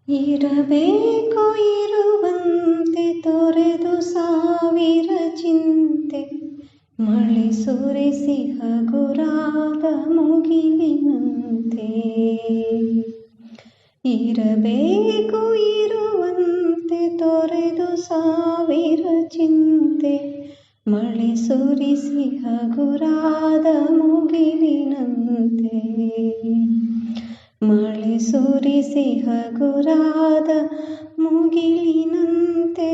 ಇರಬೇಕು ಇರುವಂತೆ ತೊರೆದು ಸಾವಿರ ಚಿಂತೆ, ಮಳೆ ಸುರಿಸಿ ಹಗುರಾದ ಮುಗಿಲಿನಂತೆ. ಇರಬೇಕು ಇರುವಂತೆ ತೊರೆದು ಸಾವಿರ ಚಿಂತೆ, ಮಳೆ ಸುರಿಸಿ ಹಗುರಾದ ಮುಗಿಲಿನಂತೆ. ಮಳೆ ಸುರಿಸಿ ಹಗುರಾದ ಮುಗಿಲಿನಂತೆ,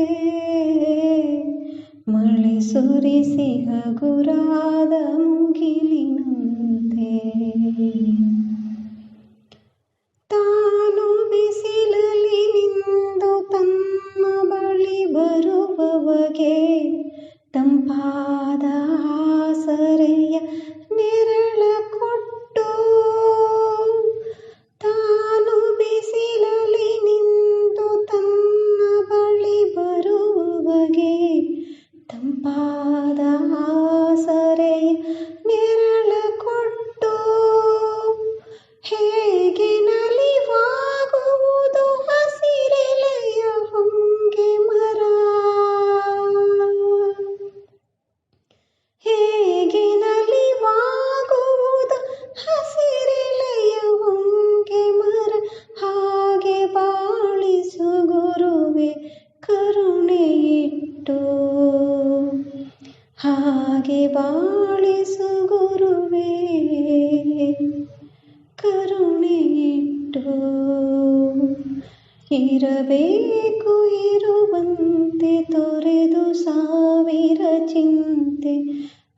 ಮಳೆ ಸುರಿಸಿ ಹಗುರಾದ ಮುಗಿಲಿನಂತೆ. ತಾನು ಬಿಸಿಲಲ್ಲಿ ನಿಂದು ತನ್ನ ಬಳಿ ಬರುವವಗೆ ತಂಪಾದ ಆಸರೆಯ ನೆರಳ ಕೊಟ್ಟು, ತಾನು ಬಿಸಿಲಲ್ಲಿ ನಿಂತು ತನ್ನ ಬಳಿ ಬರುವವಗೆ ತಂಪಾದ ಆಸರೆಯ ನೆರಳ ಕೊಟ್ಟು, ಹೇಗೆ ನಲಿವಾಗುವುದು ಹಸಿರೆಲೆಯ ಹೊಂಗೆ ಮರ, ಹೇಗೆ ನಲಿವಾಗುವುದು ಹಸಿರೆಲೆಯ ಹೊಂಗೆ ಮರ. ಹಾಗೆ ಬಾಳಿಸು ಗುರುವೆ ಕರುಣೆ ಇಟ್ಟು, ಹಾಗೆ ಬಾಳಿಸು ಗುರುವೆ ಕರುಣೆ ಇಟ್ಟು. ಇರಬೇಕು ಇರುವಂತೆ ತೊರೆದು ಸಾವಿರ ಚಿಂತೆ,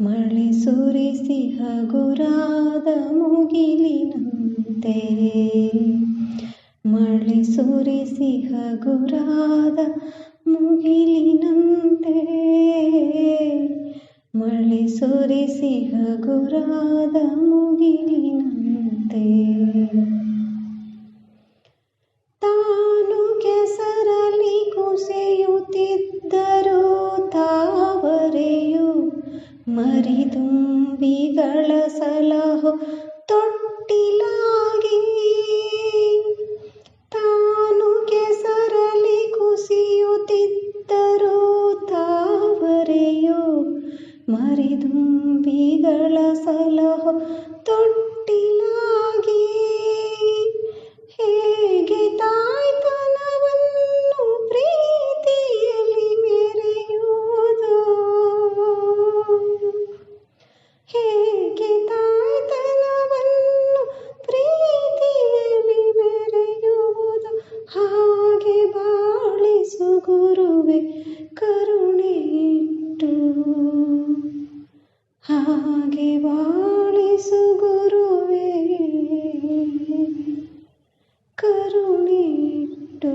ಮಳೆ ಸುರಿಸಿ ಹಗುರಾದ ಮುಗಿಲಿನಂತೆ. ಮಳೆ ಸುರಿಸಿ ಹಗುರಾದ ಮುಗಿಲಿನಂತೆ, ಮಳೆ ಸುರಿಸಿ ಹಗುರಾದ ಮುಗಿಲಿನಂತೆ. ತಾನು ಕೆಸರಲ್ಲಿ ಕುಸಿಯುತ್ತಿದ್ದರೂ ತಾವರೆಯು ಮರಿದುಂಬಿಗಳ ಸಲಹೋ ತೊಟ್ಟಿಲಾಗಿ. ತಾನು ಕೆಸರಲ್ಲಿ ಕುಸಿಯುತ್ತಿದ್ದರೂ ತಾವರೆಯು ಮರಿದುಂಬಿಗಳ ಸಲಹೋ ತೊಟ್ಟಿಲಾಗಿ. ಹೇಗೆ ತಾಯ್ತನವನ್ನು ಪ್ರೀತಿಯಲ್ಲಿ ಮೆರೆಯುವುದೋ, ಹೇಗೆ ತಾಯ್ತನವನ್ನು ಪ್ರೀತಿಯಲ್ಲಿ ಮೆರೆಯುವುದು. ಹಾಗೆ ಬಾಳಿಸು ಗುರುವೆ ಕರುಣೆ ಇಟ್ಟು, ಹಾಗೆ ಬಾಳಿಸು ಗುರುವೆ ಕರುಣೆ ಇಟ್ಟು.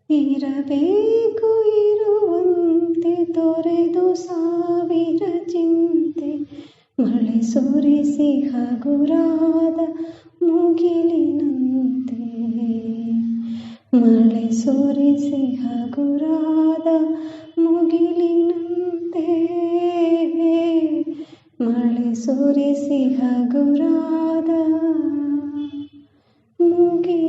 ಇರಬೇಕು ಇರುವಂತೆ ತೊರೆದು ಸಾವಿರ ಚಿಂತೆ, ಮಳೆ ಸುರಿಸಿ ಹಗುರಾದ ಮುಗಿಲಿನಂತೆ. ಮಳೆ ಸುರಿಸಿ ಹಗುರಾದ ಮುಗಿಲಿನಂತೆ, ಮಳೆ ಸುರಿಸಿ ಹಗುರಾದ ಮುಗಿಲಿನಂತೆ.